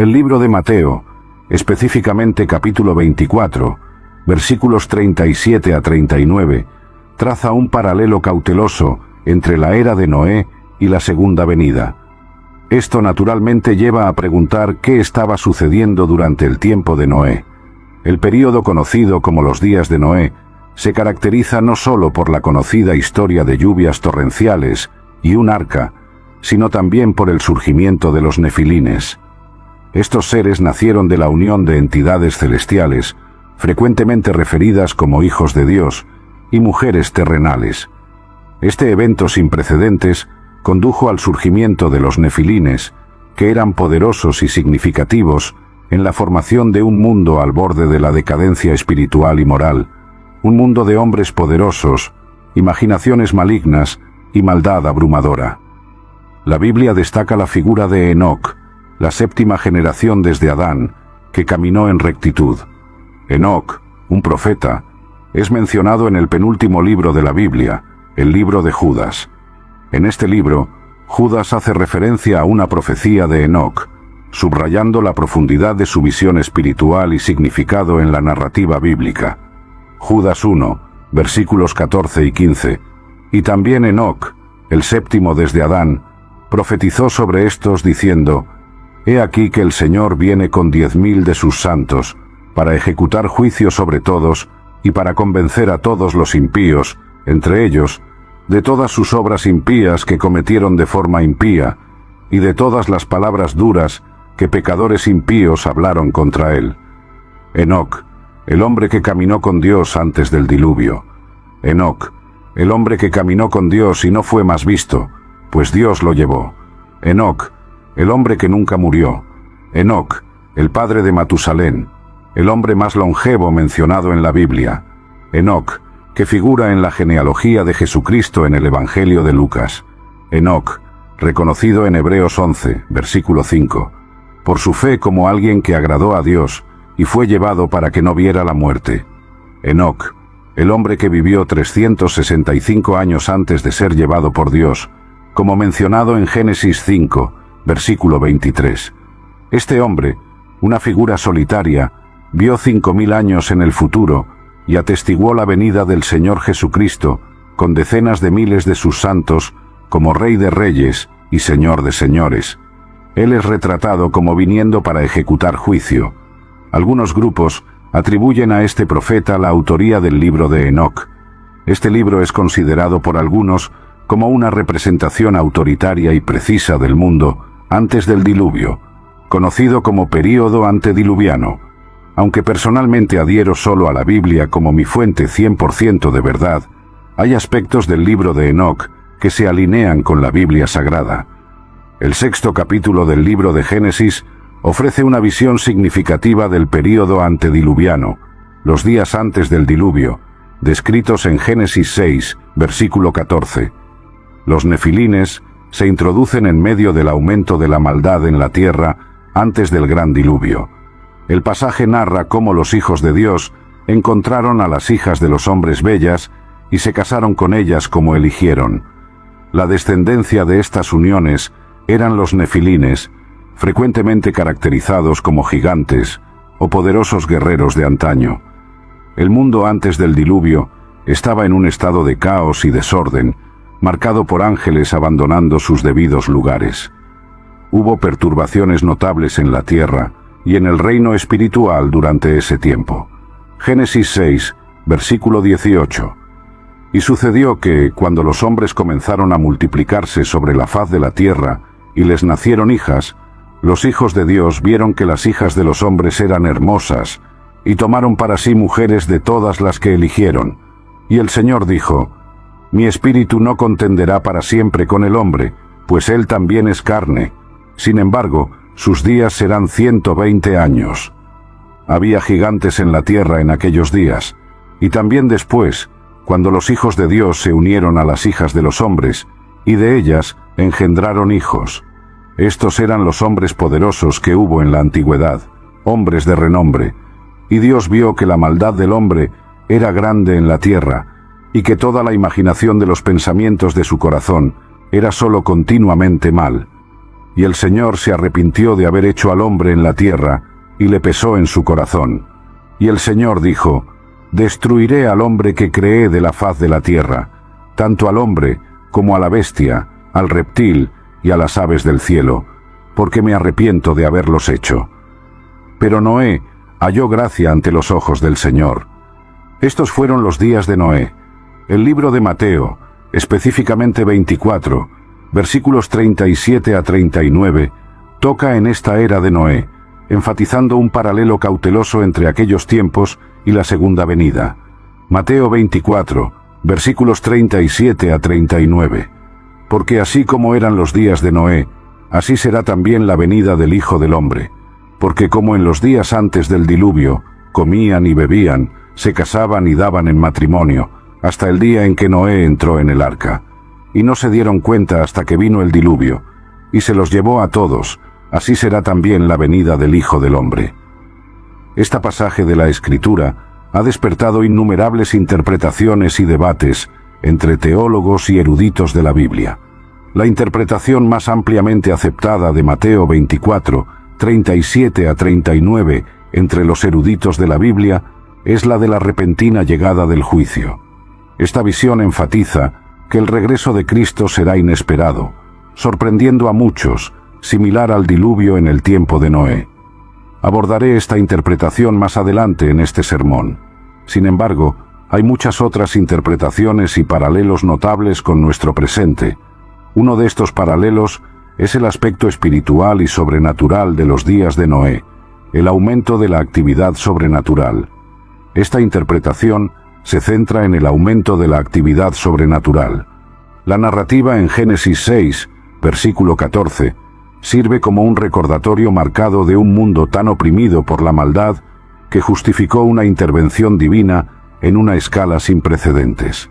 El libro de Mateo, específicamente capítulo 24, versículos 37 a 39, traza un paralelo cauteloso entre la era de Noé y la segunda venida. Esto naturalmente lleva a preguntar qué estaba sucediendo durante el tiempo de Noé. El período conocido como los días de Noé se caracteriza no solo por la conocida historia de lluvias torrenciales y un arca, sino también por el surgimiento de los nefilines. Estos seres nacieron de la unión de entidades celestiales, frecuentemente referidas como hijos de Dios, y mujeres terrenales. Este evento sin precedentes condujo al surgimiento de los nefilines, que eran poderosos y significativos en la formación de un mundo al borde de la decadencia espiritual y moral, un mundo de hombres poderosos, imaginaciones malignas y maldad abrumadora. La Biblia destaca la figura de Enoc, la séptima generación desde Adán, que caminó en rectitud. Enoc, un profeta, es mencionado en el penúltimo libro de la Biblia, el libro de Judas. En este libro, Judas hace referencia a una profecía de Enoc, subrayando la profundidad de su visión espiritual y significado en la narrativa bíblica. Judas 1, versículos 14 y 15, y también Enoc, el séptimo desde Adán, profetizó sobre estos diciendo: «He aquí que el Señor viene con 10.000 de sus santos, para ejecutar juicio sobre todos y para convencer a todos los impíos, entre ellos, de todas sus obras impías que cometieron de forma impía, y de todas las palabras duras que pecadores impíos hablaron contra él». Enoc, el hombre que caminó con Dios antes del diluvio. Enoc, el hombre que caminó con Dios y no fue más visto, pues Dios lo llevó. Enoc, el hombre que nunca murió. Enoc, el padre de Matusalén, el hombre más longevo mencionado en la Biblia. Enoc, que figura en la genealogía de Jesucristo en el Evangelio de Lucas. Enoc, reconocido en Hebreos 11, versículo 5, por su fe como alguien que agradó a Dios y fue llevado para que no viera la muerte. Enoc, el hombre que vivió 365 años antes de ser llevado por Dios, como mencionado en Génesis 5, versículo 23. Este hombre, una figura solitaria, vio 5.000 años en el futuro y atestiguó la venida del Señor Jesucristo con decenas de miles de sus santos como Rey de Reyes y Señor de Señores. Él es retratado como viniendo para ejecutar juicio. Algunos grupos atribuyen a este profeta la autoría del libro de Enoc. Este libro es considerado por algunos como una representación autoritaria y precisa del mundo antes del diluvio, conocido como período antediluviano. Aunque personalmente adhiero solo a la Biblia como mi fuente 100% de verdad, hay aspectos del libro de Enoc que se alinean con la Biblia Sagrada. El 6º capítulo del libro de Génesis ofrece una visión significativa del período antediluviano, los días antes del diluvio, descritos en Génesis 6, versículo 14. Los nefilines se introducen en medio del aumento de la maldad en la tierra antes del gran diluvio. El pasaje narra cómo los hijos de Dios encontraron a las hijas de los hombres bellas y se casaron con ellas como eligieron. La descendencia de estas uniones eran los nefilines, frecuentemente caracterizados como gigantes o poderosos guerreros de antaño. El mundo antes del diluvio estaba en un estado de caos y desorden, marcado por ángeles abandonando sus debidos lugares. Hubo perturbaciones notables en la tierra y en el reino espiritual durante ese tiempo. Génesis 6, versículo 18. Y sucedió que, cuando los hombres comenzaron a multiplicarse sobre la faz de la tierra y les nacieron hijas, los hijos de Dios vieron que las hijas de los hombres eran hermosas, y tomaron para sí mujeres de todas las que eligieron. Y el Señor dijo: «Mi espíritu no contenderá para siempre con el hombre, pues él también es carne. Sin embargo, sus días serán 120 años». Había gigantes en la tierra en aquellos días, y también después, cuando los hijos de Dios se unieron a las hijas de los hombres, y de ellas engendraron hijos. Estos eran los hombres poderosos que hubo en la antigüedad, hombres de renombre, y Dios vio que la maldad del hombre era grande en la tierra, y que toda la imaginación de los pensamientos de su corazón era solo continuamente mal. Y el Señor se arrepintió de haber hecho al hombre en la tierra, y le pesó en su corazón. Y el Señor dijo: Destruiré al hombre que creé de la faz de la tierra, tanto al hombre como a la bestia, al reptil y a las aves del cielo, porque me arrepiento de haberlos hecho. Pero Noé halló gracia ante los ojos del Señor. Estos fueron los días de Noé. El libro de Mateo, específicamente 24, versículos 37 a 39, toca en esta era de Noé, enfatizando un paralelo cauteloso entre aquellos tiempos y la segunda venida. Mateo 24, versículos 37 a 39. Porque así como eran los días de Noé, así será también la venida del Hijo del Hombre. Porque como en los días antes del diluvio, comían y bebían, se casaban y daban en matrimonio, hasta el día en que Noé entró en el arca. Y no se dieron cuenta hasta que vino el diluvio, y se los llevó a todos. Así será también la venida del Hijo del Hombre. Este pasaje de la Escritura ha despertado innumerables interpretaciones y debates entre teólogos y eruditos de la Biblia. La interpretación más ampliamente aceptada de Mateo 24, 37 a 39 entre los eruditos de la Biblia es la de la repentina llegada del juicio. Esta visión enfatiza que el regreso de Cristo será inesperado, sorprendiendo a muchos, similar al diluvio en el tiempo de Noé. Abordaré esta interpretación más adelante en este sermón. Sin embargo, hay muchas otras interpretaciones y paralelos notables con nuestro presente. Uno de estos paralelos es el aspecto espiritual y sobrenatural de los días de Noé, el aumento de la actividad sobrenatural. Esta interpretación se centra en el aumento de la actividad sobrenatural. La narrativa en Génesis 6, versículo 14, sirve como un recordatorio marcado de un mundo tan oprimido por la maldad que justificó una intervención divina en una escala sin precedentes.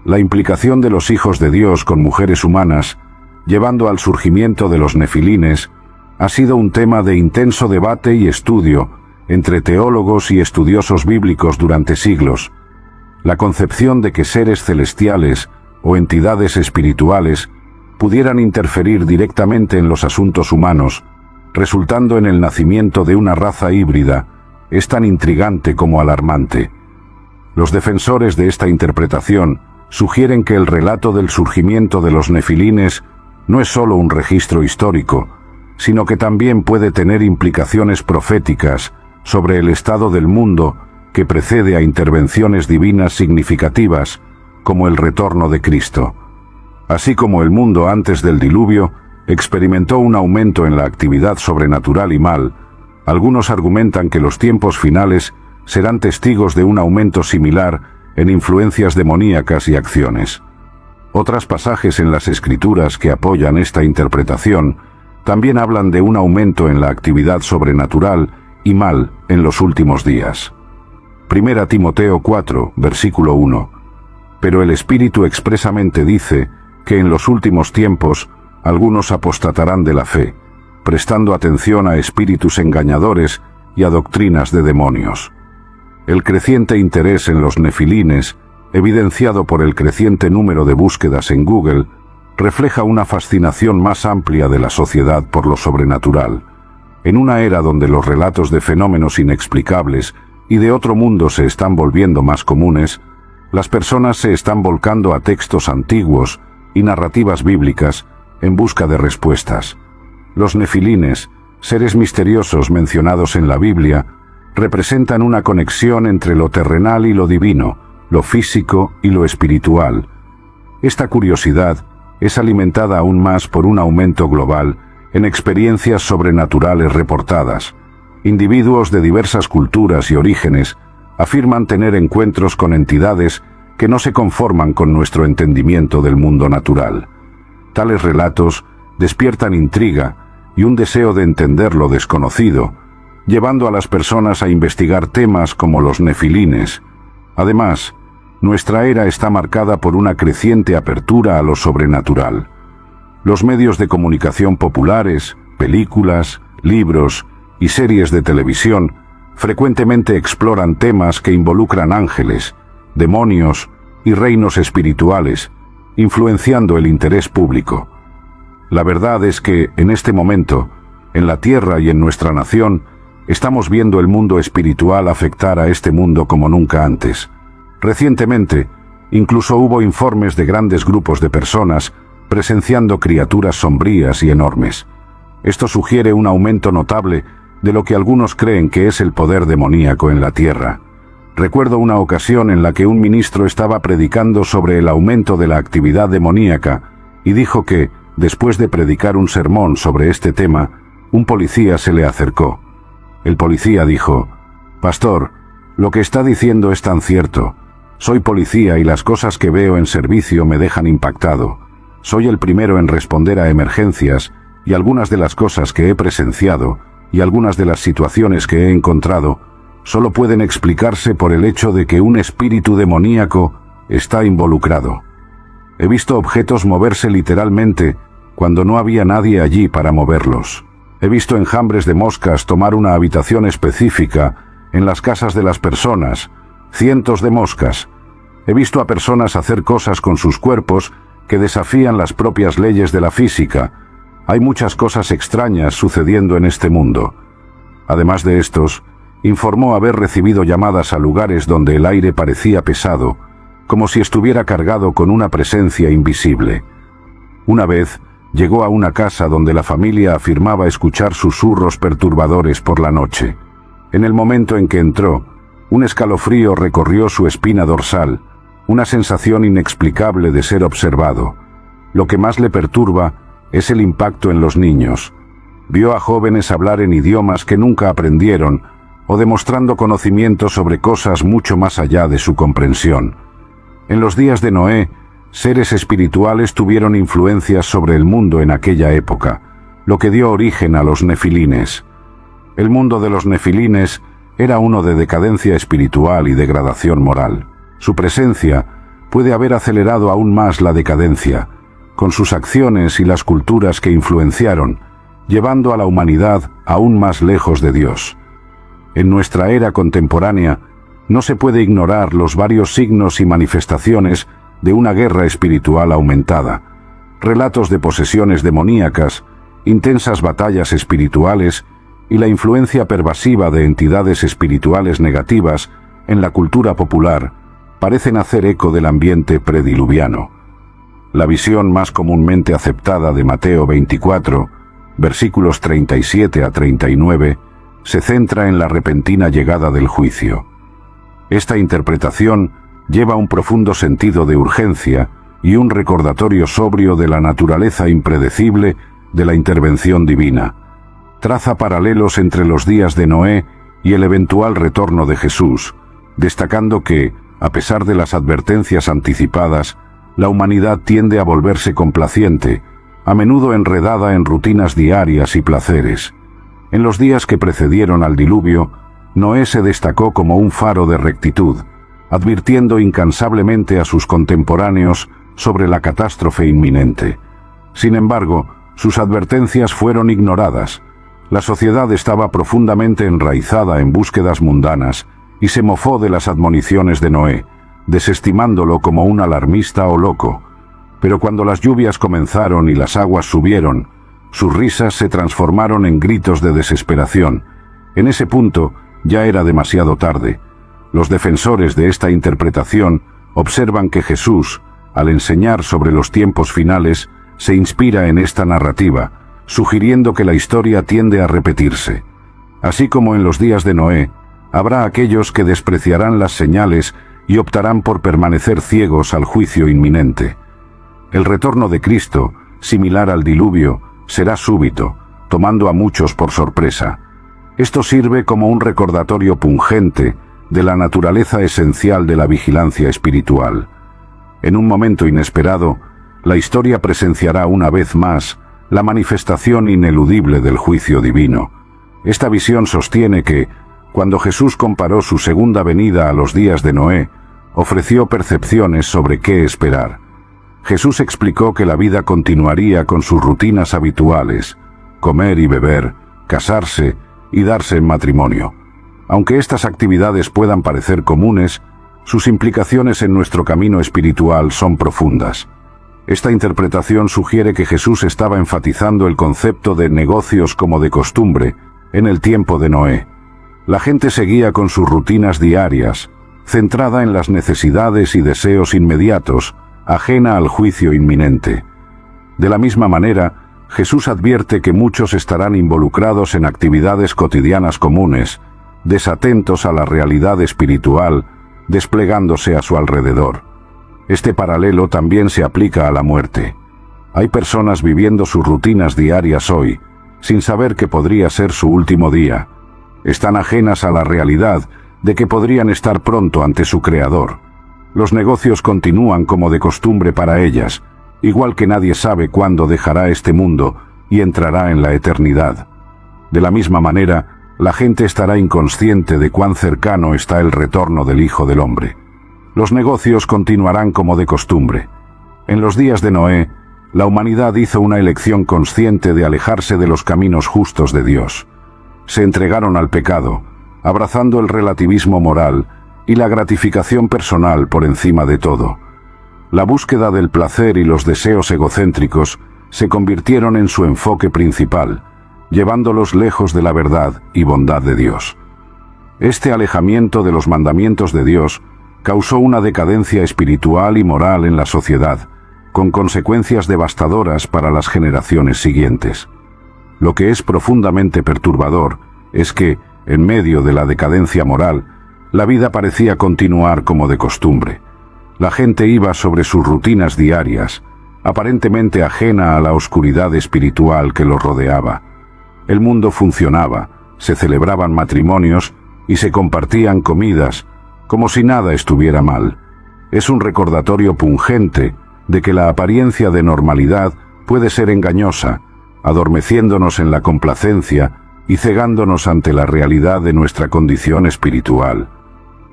La implicación de los hijos de Dios con mujeres humanas, llevando al surgimiento de los nefilines, ha sido un tema de intenso debate y estudio entre teólogos y estudiosos bíblicos durante siglos. La concepción de que seres celestiales o entidades espirituales pudieran interferir directamente en los asuntos humanos, resultando en el nacimiento de una raza híbrida, es tan intrigante como alarmante. Los defensores de esta interpretación sugieren que el relato del surgimiento de los nefilines no es solo un registro histórico, sino que también puede tener implicaciones proféticas sobre el estado del mundo que precede a intervenciones divinas significativas, como el retorno de Cristo. Así como el mundo antes del diluvio experimentó un aumento en la actividad sobrenatural y mal, algunos argumentan que los tiempos finales serán testigos de un aumento similar en influencias demoníacas y acciones. Otros pasajes en las Escrituras que apoyan esta interpretación también hablan de un aumento en la actividad sobrenatural y mal en los últimos días. 1 Timoteo 4, versículo 1. Pero el Espíritu expresamente dice que en los últimos tiempos algunos apostatarán de la fe, prestando atención a espíritus engañadores y a doctrinas de demonios. El creciente interés en los nefilines, evidenciado por el creciente número de búsquedas en Google, refleja una fascinación más amplia de la sociedad por lo sobrenatural. En una era donde los relatos de fenómenos inexplicables y de otro mundo se están volviendo más comunes, las personas se están volcando a textos antiguos y narrativas bíblicas en busca de respuestas. Los nefilines, seres misteriosos mencionados en la Biblia, representan una conexión entre lo terrenal y lo divino, lo físico y lo espiritual. Esta curiosidad es alimentada aún más por un aumento global en experiencias sobrenaturales reportadas. Individuos de diversas culturas y orígenes afirman tener encuentros con entidades que no se conforman con nuestro entendimiento del mundo natural. Tales relatos despiertan intriga y un deseo de entender lo desconocido, llevando a las personas a investigar temas como los nefilines. Además, nuestra era está marcada por una creciente apertura a lo sobrenatural. Los medios de comunicación populares, películas, libros y series de televisión frecuentemente exploran temas que involucran ángeles, demonios y reinos espirituales, influenciando el interés público. La verdad es que, en este momento, en la Tierra y en nuestra nación, estamos viendo el mundo espiritual afectar a este mundo como nunca antes. Recientemente, incluso hubo informes de grandes grupos de personas presenciando criaturas sombrías y enormes. Esto sugiere un aumento notable de lo que algunos creen que es el poder demoníaco en la Tierra. Recuerdo una ocasión en la que un ministro estaba predicando sobre el aumento de la actividad demoníaca y dijo que, después de predicar un sermón sobre este tema, un policía se le acercó. El policía dijo: «Pastor, lo que está diciendo es tan cierto. Soy policía y las cosas que veo en servicio me dejan impactado. Soy el primero en responder a emergencias y algunas de las cosas que he presenciado y algunas de las situaciones que he encontrado solo pueden explicarse por el hecho de que un espíritu demoníaco está involucrado. He visto objetos moverse literalmente cuando no había nadie allí para moverlos. He visto enjambres de moscas tomar una habitación específica en las casas de las personas, cientos de moscas. He visto a personas hacer cosas con sus cuerpos que desafían las propias leyes de la física. Hay muchas cosas extrañas sucediendo en este mundo». Además de estos, informó haber recibido llamadas a lugares donde el aire parecía pesado, como si estuviera cargado con una presencia invisible. Una vez, llegó a una casa donde la familia afirmaba escuchar susurros perturbadores por la noche. En el momento en que entró, un escalofrío recorrió su espina dorsal, una sensación inexplicable de ser observado. Lo que más le perturba es el impacto en los niños. Vio a jóvenes hablar en idiomas que nunca aprendieron o demostrando conocimiento sobre cosas mucho más allá de su comprensión. En los días de Noé, seres espirituales tuvieron influencias sobre el mundo en aquella época, lo que dio origen a los nefilines. El mundo de los nefilines era uno de decadencia espiritual y degradación moral. Su presencia puede haber acelerado aún más la decadencia, con sus acciones y las culturas que influenciaron, llevando a la humanidad aún más lejos de Dios. En nuestra era contemporánea, no se puede ignorar los varios signos y manifestaciones de una guerra espiritual aumentada, relatos de posesiones demoníacas, intensas batallas espirituales y la influencia pervasiva de entidades espirituales negativas en la cultura popular parecen hacer eco del ambiente prediluviano. La visión más comúnmente aceptada de Mateo 24, versículos 37 a 39, se centra en la repentina llegada del juicio. Esta interpretación lleva un profundo sentido de urgencia y un recordatorio sobrio de la naturaleza impredecible de la intervención divina. Traza paralelos entre los días de Noé y el eventual retorno de Jesús, destacando que, a pesar de las advertencias anticipadas, la humanidad tiende a volverse complaciente, a menudo enredada en rutinas diarias y placeres. En los días que precedieron al diluvio, Noé se destacó como un faro de rectitud, advirtiendo incansablemente a sus contemporáneos sobre la catástrofe inminente. Sin embargo, sus advertencias fueron ignoradas. La sociedad estaba profundamente enraizada en búsquedas mundanas y se mofó de las admoniciones de Noé, desestimándolo como un alarmista o loco. Pero cuando las lluvias comenzaron y las aguas subieron, sus risas se transformaron en gritos de desesperación. En ese punto ya era demasiado tarde. Los defensores de esta interpretación observan que Jesús, al enseñar sobre los tiempos finales, se inspira en esta narrativa, sugiriendo que la historia tiende a repetirse. Así como en los días de Noé, habrá aquellos que despreciarán las señales y optarán por permanecer ciegos al juicio inminente. El retorno de Cristo, similar al diluvio, será súbito, tomando a muchos por sorpresa. Esto sirve como un recordatorio pungente de la naturaleza esencial de la vigilancia espiritual. En un momento inesperado, la historia presenciará una vez más la manifestación ineludible del juicio divino. Esta visión sostiene que, cuando Jesús comparó su segunda venida a los días de Noé, ofreció percepciones sobre qué esperar. Jesús explicó que la vida continuaría con sus rutinas habituales: comer y beber, casarse y darse en matrimonio. Aunque estas actividades puedan parecer comunes, sus implicaciones en nuestro camino espiritual son profundas. Esta interpretación sugiere que Jesús estaba enfatizando el concepto de negocios como de costumbre en el tiempo de Noé. La gente seguía con sus rutinas diarias, centrada en las necesidades y deseos inmediatos, ajena al juicio inminente. De la misma manera, Jesús advierte que muchos estarán involucrados en actividades cotidianas comunes, desatentos a la realidad espiritual, desplegándose a su alrededor. Este paralelo también se aplica a la muerte. Hay personas viviendo sus rutinas diarias hoy, sin saber que podría ser su último día. Están ajenas a la realidad de que podrían estar pronto ante su Creador. Los negocios continúan como de costumbre para ellas, igual que nadie sabe cuándo dejará este mundo y entrará en la eternidad. De la misma manera, la gente estará inconsciente de cuán cercano está el retorno del Hijo del Hombre. Los negocios continuarán como de costumbre. En los días de Noé, la humanidad hizo una elección consciente de alejarse de los caminos justos de Dios. Se entregaron al pecado, abrazando el relativismo moral y la gratificación personal por encima de todo. La búsqueda del placer y los deseos egocéntricos se convirtieron en su enfoque principal, llevándolos lejos de la verdad y bondad de Dios. Este alejamiento de los mandamientos de Dios causó una decadencia espiritual y moral en la sociedad, con consecuencias devastadoras para las generaciones siguientes. Lo que es profundamente perturbador es que, en medio de la decadencia moral, la vida parecía continuar como de costumbre. La gente iba sobre sus rutinas diarias, aparentemente ajena a la oscuridad espiritual que los rodeaba. El mundo funcionaba, se celebraban matrimonios y se compartían comidas, como si nada estuviera mal. Es un recordatorio pungente de que la apariencia de normalidad puede ser engañosa, adormeciéndonos en la complacencia y cegándonos ante la realidad de nuestra condición espiritual.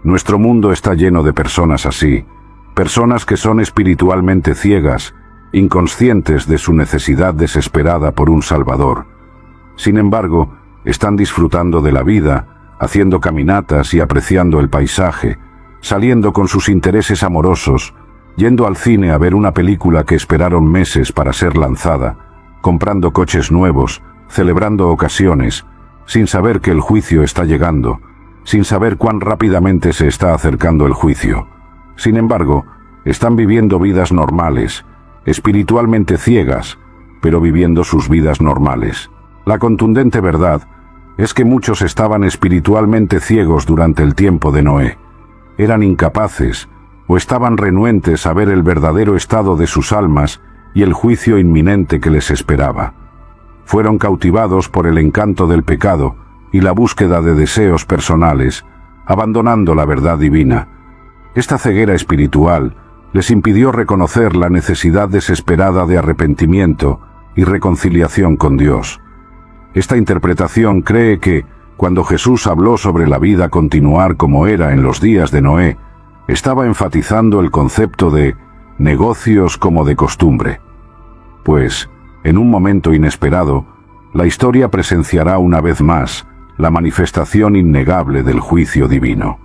Nuestro mundo está lleno de personas así, personas que son espiritualmente ciegas, inconscientes de su necesidad desesperada por un Salvador. Sin embargo, están disfrutando de la vida, haciendo caminatas y apreciando el paisaje, saliendo con sus intereses amorosos, yendo al cine a ver una película que esperaron meses para ser lanzada, comprando coches nuevos, celebrando ocasiones, sin saber que el juicio está llegando, sin saber cuán rápidamente se está acercando el juicio. Sin embargo, están viviendo vidas normales, espiritualmente ciegas, pero viviendo sus vidas normales. La contundente verdad es que muchos estaban espiritualmente ciegos durante el tiempo de Noé. Eran incapaces o estaban renuentes a ver el verdadero estado de sus almas y el juicio inminente que les esperaba. Fueron cautivados por el encanto del pecado y la búsqueda de deseos personales, abandonando la verdad divina. Esta ceguera espiritual les impidió reconocer la necesidad desesperada de arrepentimiento y reconciliación con Dios. Esta interpretación cree que, cuando Jesús habló sobre la vida continuar como era en los días de Noé, estaba enfatizando el concepto de negocios como de costumbre. Pues, en un momento inesperado, la historia presenciará una vez más la manifestación innegable del juicio divino.